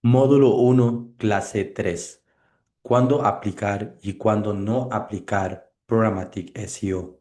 Módulo uno, clase 3. ¿Cuándo aplicar y cuándo no aplicar Programmatic SEO?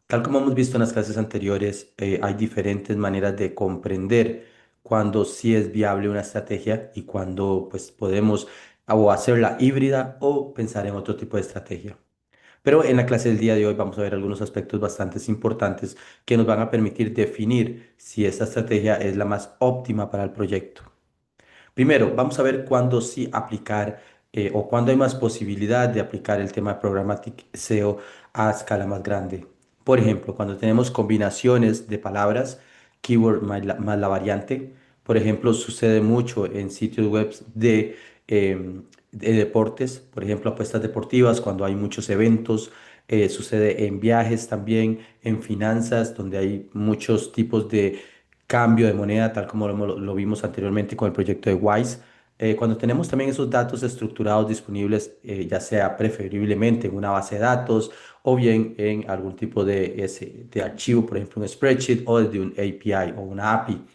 Tal como hemos visto en las clases anteriores, hay diferentes maneras de comprender cuándo sí es viable una estrategia y cuándo pues podemos o hacerla híbrida o pensar en otro tipo de estrategia. Pero en la clase del día de hoy vamos a ver algunos aspectos bastante importantes que nos van a permitir definir si esta estrategia es la más óptima para el proyecto. Primero, vamos a ver cuándo sí aplicar o cuándo hay más posibilidad de aplicar el tema de Programmatic SEO a escala más grande. Por ejemplo, cuando tenemos combinaciones de palabras, keyword más la variante. Por ejemplo, sucede mucho en sitios web de deportes, por ejemplo, apuestas deportivas, cuando hay muchos eventos. Sucede en viajes también, en finanzas, donde hay muchos tipos de cambio de moneda, tal como lo vimos anteriormente con el proyecto de Wise. Cuando tenemos también esos datos estructurados disponibles, ya sea preferiblemente en una base de datos o bien en algún tipo de archivo, por ejemplo, un spreadsheet o desde un API o una API.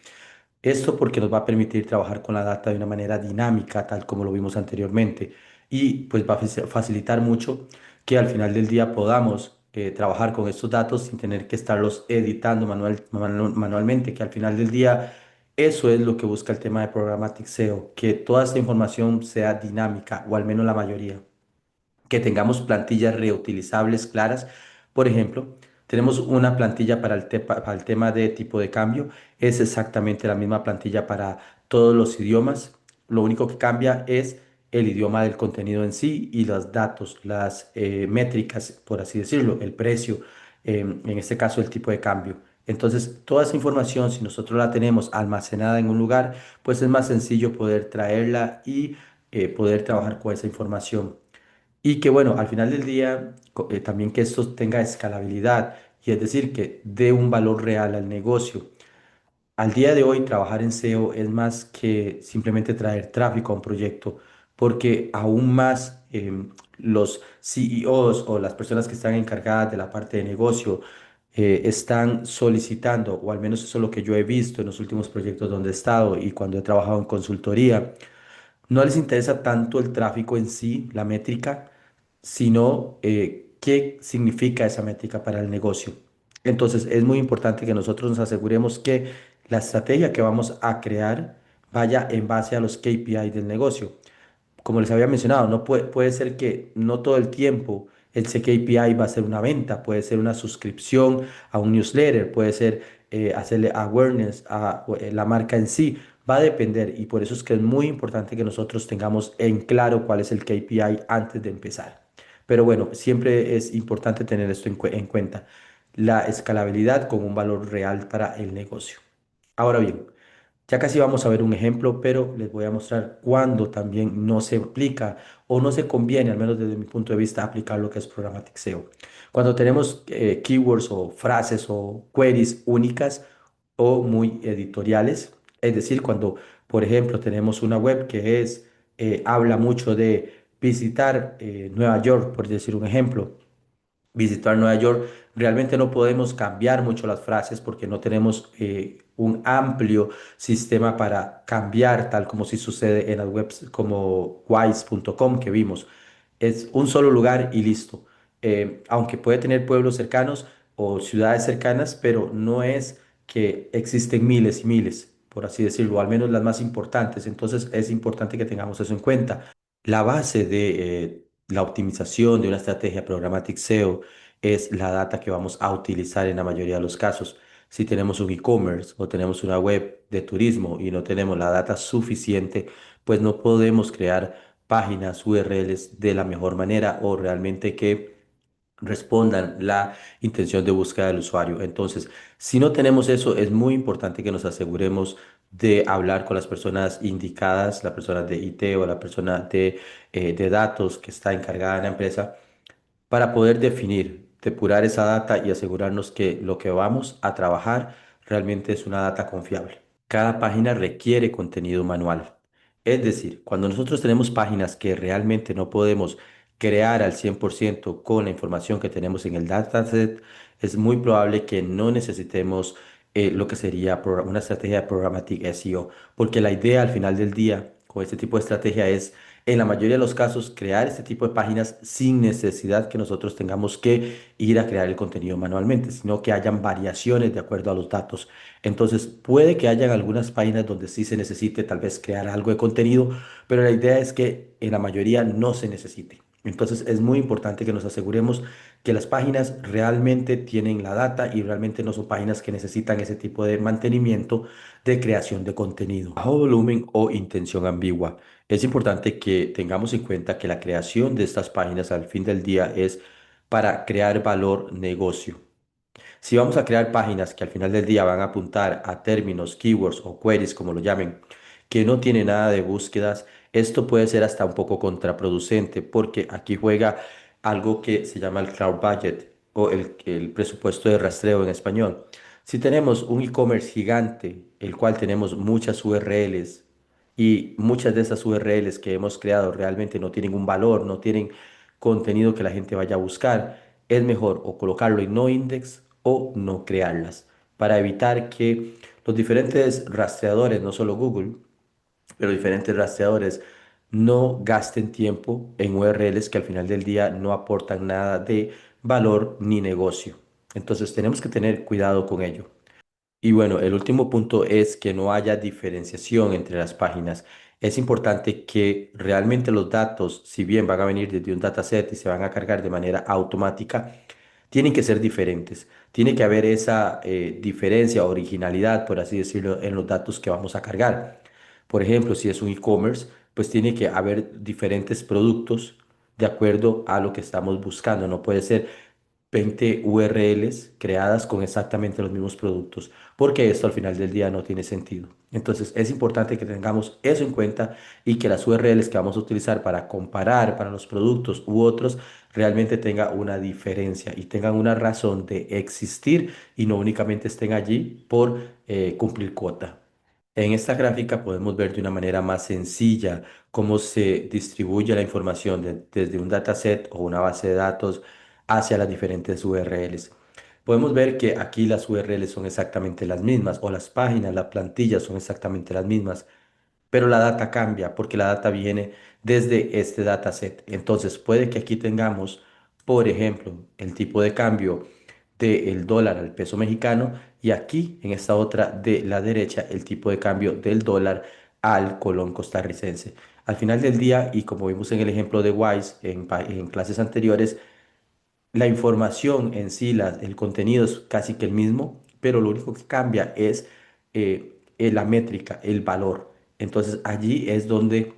Esto porque nos va a permitir trabajar con la data de una manera dinámica, tal como lo vimos anteriormente, y pues va a facilitar mucho que al final del día podamos trabajar con estos datos sin tener que estarlos editando manualmente, que al final del día eso es lo que busca el tema de Programmatic SEO, que toda esta información sea dinámica, o al menos la mayoría, que tengamos plantillas reutilizables claras. Por ejemplo, tenemos una plantilla para el tema de tipo de cambio. Es exactamente la misma plantilla para todos los idiomas. Lo único que cambia es el idioma del contenido en sí y los datos, las métricas, por así decirlo, el precio, en este caso el tipo de cambio. Entonces, toda esa información, si nosotros la tenemos almacenada en un lugar, pues es más sencillo poder traerla y poder trabajar con esa información. Y que bueno, al final del día, también que esto tenga escalabilidad, y es decir, que dé un valor real al negocio. Al día de hoy, trabajar en SEO es más que simplemente traer tráfico a un proyecto, porque aún más los CEOs o las personas que están encargadas de la parte de negocio están solicitando, o al menos eso es lo que yo he visto en los últimos proyectos donde he estado y cuando he trabajado en consultoría. No les interesa tanto el tráfico en sí, la métrica, sino qué significa esa métrica para el negocio. Entonces, es muy importante que nosotros nos aseguremos que la estrategia que vamos a crear vaya en base a los KPI del negocio. Como les había mencionado, no puede ser que no todo el tiempo ese KPI va a ser una venta, puede ser una suscripción a un newsletter, puede ser hacerle awareness a la marca en sí. Va a depender y por eso es que es muy importante que nosotros tengamos en claro cuál es el KPI antes de empezar. Pero bueno, siempre es importante tener esto en cuenta, la escalabilidad con un valor real para el negocio. Ahora bien, ya casi vamos a ver un ejemplo, pero les voy a mostrar cuándo también no se aplica o no se conviene, al menos desde mi punto de vista, aplicar lo que es Programmatic SEO. Cuando tenemos keywords o frases o queries únicas o muy editoriales, es decir, cuando, por ejemplo, tenemos una web que habla mucho de visitar Nueva York, por decir un ejemplo, visitar Nueva York. Realmente no podemos cambiar mucho las frases porque no tenemos un amplio sistema para cambiar, tal como si sucede en las webs como wise.com que vimos. Es un solo lugar y listo. Aunque puede tener pueblos cercanos o ciudades cercanas, pero no es que existen miles y miles, por así decirlo, al menos las más importantes. Entonces es importante que tengamos eso en cuenta. La base de la optimización de una estrategia Programmatic SEO es la data que vamos a utilizar en la mayoría de los casos. Si tenemos un e-commerce o tenemos una web de turismo y no tenemos la data suficiente, pues no podemos crear páginas URLs de la mejor manera o realmente que respondan la intención de búsqueda del usuario. Entonces, si no tenemos eso, es muy importante que nos aseguremos de hablar con las personas indicadas, la persona de IT o la persona de datos que está encargada en la empresa para poder definir, depurar esa data y asegurarnos que lo que vamos a trabajar realmente es una data confiable. Cada página requiere contenido manual. Es decir, cuando nosotros tenemos páginas que realmente no podemos crear al 100% con la información que tenemos en el dataset, es muy probable que no necesitemos lo que sería una estrategia de Programmatic SEO, porque la idea al final del día con este tipo de estrategia es, en la mayoría de los casos, crear este tipo de páginas sin necesidad que nosotros tengamos que ir a crear el contenido manualmente, sino que hayan variaciones de acuerdo a los datos. Entonces, puede que hayan algunas páginas donde sí se necesite tal vez crear algo de contenido, pero la idea es que en la mayoría no se necesite. Entonces, es muy importante que nos aseguremos que las páginas realmente tienen la data y realmente no son páginas que necesitan ese tipo de mantenimiento de creación de contenido. Bajo volumen o intención ambigua. Es importante que tengamos en cuenta que la creación de estas páginas al fin del día es para crear valor negocio. Si vamos a crear páginas que al final del día van a apuntar a términos, keywords o queries, como lo llamen, que no tiene nada de búsquedas, esto puede ser hasta un poco contraproducente porque aquí juega algo que se llama el cloud budget o el presupuesto de rastreo en español. Si tenemos un e-commerce gigante, el cual tenemos muchas URLs y muchas de esas URLs que hemos creado realmente no tienen un valor, no tienen contenido que la gente vaya a buscar, es mejor o colocarlo en no index o no crearlas para evitar que los diferentes rastreadores, no solo Google, pero diferentes rastreadores, no gasten tiempo en URLs que al final del día no aportan nada de valor ni negocio. Entonces tenemos que tener cuidado con ello. Y bueno, el último punto es que no haya diferenciación entre las páginas. Es importante que realmente los datos, si bien van a venir desde un dataset y se van a cargar de manera automática, tienen que ser diferentes. Tiene que haber esa diferencia, originalidad, por así decirlo, en los datos que vamos a cargar. Por ejemplo, si es un e-commerce, pues tiene que haber diferentes productos de acuerdo a lo que estamos buscando. No puede ser 20 URLs creadas con exactamente los mismos productos, porque esto al final del día no tiene sentido. Entonces es importante que tengamos eso en cuenta y que las URLs que vamos a utilizar para comparar para los productos u otros realmente tenga una diferencia y tengan una razón de existir y no únicamente estén allí por cumplir cuota. En esta gráfica podemos ver de una manera más sencilla cómo se distribuye la información desde un dataset o una base de datos hacia las diferentes URLs. Podemos ver que aquí las URLs son exactamente las mismas o las páginas, las plantillas son exactamente las mismas, pero la data cambia porque la data viene desde este dataset. Entonces puede que aquí tengamos, por ejemplo, el tipo de cambio del dólar al peso mexicano y aquí en esta otra de la derecha el tipo de cambio del dólar al colón costarricense. Al final del día, y como vimos en el ejemplo de Wise en clases anteriores, la información en sí, el contenido es casi que el mismo, pero lo único que cambia es la métrica, el valor. Entonces allí es donde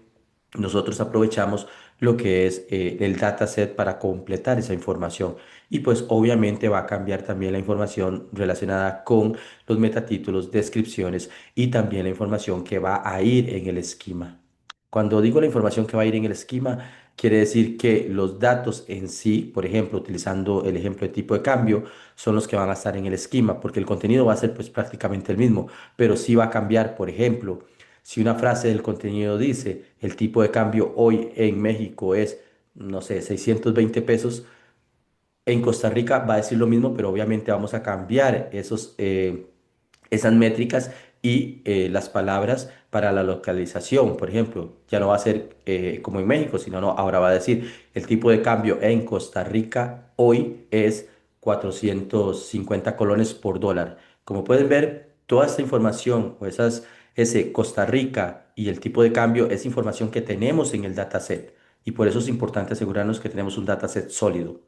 nosotros aprovechamos lo que es el dataset para completar esa información. Y pues obviamente va a cambiar también la información relacionada con los metatítulos, descripciones y también la información que va a ir en el esquema. Cuando digo la información que va a ir en el esquema, quiere decir que los datos en sí, por ejemplo, utilizando el ejemplo de tipo de cambio, son los que van a estar en el esquema, porque el contenido va a ser pues prácticamente el mismo, pero sí va a cambiar, por ejemplo, si una frase del contenido dice el tipo de cambio hoy en México es, no sé, 620 pesos, en Costa Rica va a decir lo mismo, pero obviamente vamos a cambiar esas métricas y las palabras para la localización. Por ejemplo, ya no va a ser como en México, sino no, ahora va a decir el tipo de cambio en Costa Rica hoy es 450 colones por dólar. Como pueden ver, toda esta información o ese Costa Rica y el tipo de cambio es información que tenemos en el dataset. Y por eso es importante asegurarnos que tenemos un dataset sólido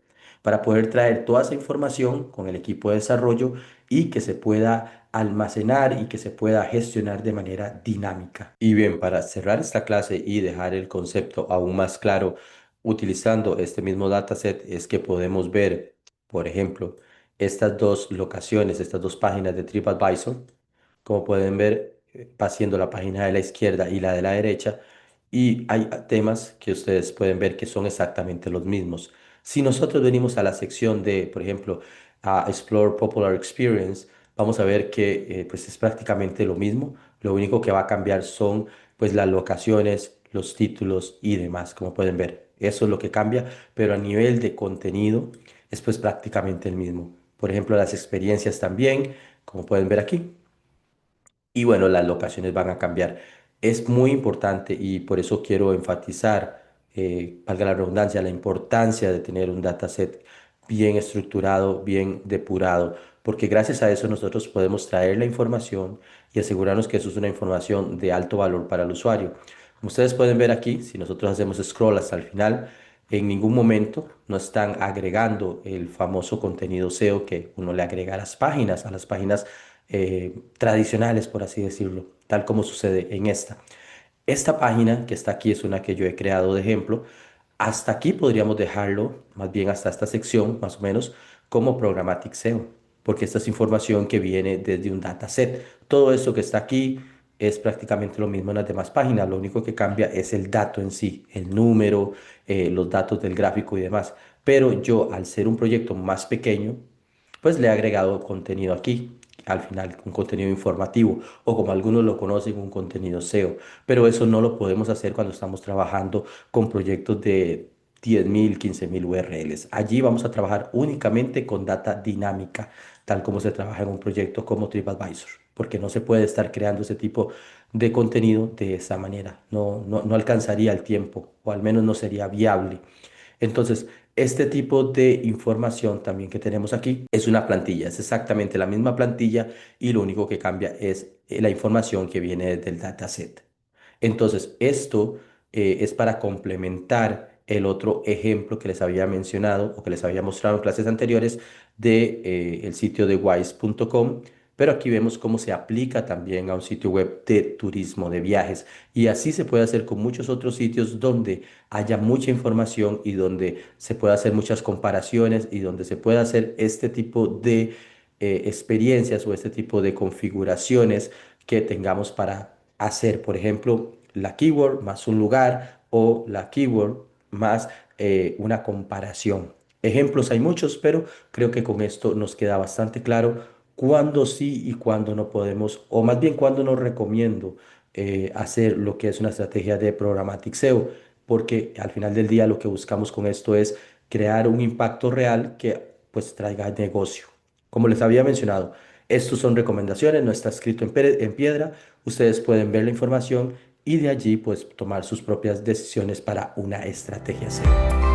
para poder traer toda esa información con el equipo de desarrollo y que se pueda almacenar y que se pueda gestionar de manera dinámica. Y bien, para cerrar esta clase y dejar el concepto aún más claro, utilizando este mismo dataset es que podemos ver, por ejemplo, estas dos locaciones, estas dos páginas de TripAdvisor. Como pueden ver, va siendo la página de la izquierda y la de la derecha. Y hay temas que ustedes pueden ver que son exactamente los mismos. Si nosotros venimos a la sección de, por ejemplo, a Explore Popular Experience, vamos a ver que pues es prácticamente lo mismo. Lo único que va a cambiar son pues las locaciones, los títulos y demás, como pueden ver. Eso es lo que cambia, pero a nivel de contenido es pues prácticamente el mismo. Por ejemplo, las experiencias también, como pueden ver aquí. Y bueno, las locaciones van a cambiar. Es muy importante y por eso quiero enfatizar, valga la redundancia, la importancia de tener un dataset bien estructurado, bien depurado, porque gracias a eso nosotros podemos traer la información y asegurarnos que eso es una información de alto valor para el usuario. Como ustedes pueden ver aquí, si nosotros hacemos scroll hasta el final, en ningún momento nos están agregando el famoso contenido SEO que uno le agrega a las páginas tradicionales, por así decirlo, tal como sucede en esta. Esta página que está aquí es una que yo he creado de ejemplo. Hasta aquí podríamos dejarlo, más bien hasta esta sección, más o menos, como Programmatic SEO, porque esta es información que viene desde un dataset. Todo esto que está aquí es prácticamente lo mismo en las demás páginas, lo único que cambia es el dato en sí, el número, los datos del gráfico y demás. Pero yo, al ser un proyecto más pequeño, pues le he agregado contenido aquí, al final un contenido informativo o como algunos lo conocen, un contenido SEO. Pero eso no lo podemos hacer cuando estamos trabajando con proyectos de 10.000, 15.000 URLs. Allí vamos a trabajar únicamente con data dinámica, tal como se trabaja en un proyecto como TripAdvisor, porque no se puede estar creando ese tipo de contenido de esa manera. No alcanzaría el tiempo, o al menos no sería viable. Entonces, este tipo de información también que tenemos aquí es una plantilla, es exactamente la misma plantilla y lo único que cambia es la información que viene del dataset. Entonces, esto es para complementar el otro ejemplo que les había mencionado o que les había mostrado en clases anteriores de el sitio de wise.com, pero aquí vemos cómo se aplica también a un sitio web de turismo, de viajes, y así se puede hacer con muchos otros sitios donde haya mucha información y donde se pueda hacer muchas comparaciones y donde se pueda hacer este tipo de experiencias o este tipo de configuraciones que tengamos para hacer, por ejemplo, la keyword más un lugar o la keyword más una comparación. Ejemplos hay muchos, pero creo que con esto nos queda bastante claro cuándo sí y cuándo no podemos, o más bien cuándo no recomiendo hacer lo que es una estrategia de programmatic SEO, porque al final del día lo que buscamos con esto es crear un impacto real que pues traiga negocio. Como les había mencionado, estos son recomendaciones, no está escrito en piedra. Ustedes pueden ver la información y de allí pues tomar sus propias decisiones para una estrategia SEO.